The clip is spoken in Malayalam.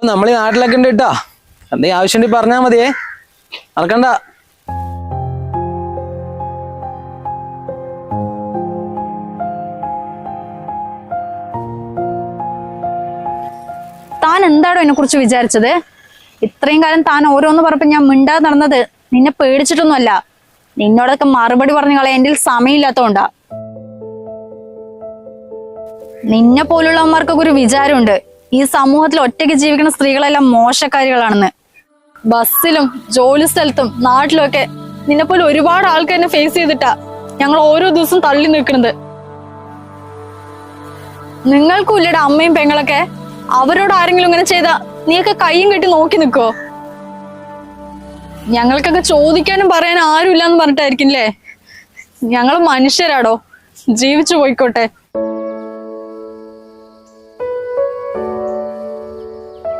നമ്മൾ ഈ നാട്ടിലൊക്കെ ഉണ്ട് കേട്ടോ. എന്തെങ്കിലും ആവശ്യമുണ്ടെങ്കിൽ പറഞ്ഞാൽ മതിയേ, മറക്കണ്ട. താൻ എന്താണോ എന്നെ കുറിച്ച് വിചാരിച്ചത്? ഇത്രയും കാലം താൻ ഓരോന്ന് പറഞ്ഞപ്പോ ഞാൻ മിണ്ടാതെ നടന്നത് നിന്നെ പേടിച്ചിട്ടൊന്നുമല്ല. നിന്നോടൊക്കെ മറുപടി പറഞ്ഞു കളയാൻ എൻ്റെ സമയമില്ലാത്തോണ്ടാ. നിന്നെ പോലുള്ളവന്മാർക്കൊക്കെ ഒരു വിചാരമുണ്ട്, ഈ സമൂഹത്തിൽ ഒറ്റയ്ക്ക് ജീവിക്കുന്ന സ്ത്രീകളെല്ലാം മോശക്കാരികളാണെന്ന്. ബസ്സിലും ജോലി സ്ഥലത്തും നാട്ടിലും ഒക്കെ നിന്നെ പോലെ ഒരുപാട് ആൾക്കാർ എന്നെ ഫേസ് ചെയ്തിട്ടാ ഞങ്ങൾ ഓരോ ദിവസം തള്ളി നിൽക്കുന്നത്. നിങ്ങൾക്കും ഇല്ലട അമ്മയും പെങ്ങളൊക്കെ. അവരോട് ആരെങ്കിലും ഇങ്ങനെ ചെയ്താ നീയൊക്കെ കയ്യും കെട്ടി നോക്കി നിൽക്കോ? ഞങ്ങൾക്കൊക്കെ ചോദിക്കാനും പറയാനും ആരും ഇല്ലാന്ന് പറഞ്ഞിട്ടായിരിക്കില്ലേ? ഞങ്ങൾ മനുഷ്യരാടോ, ജീവിച്ചു പോയിക്കോട്ടെ.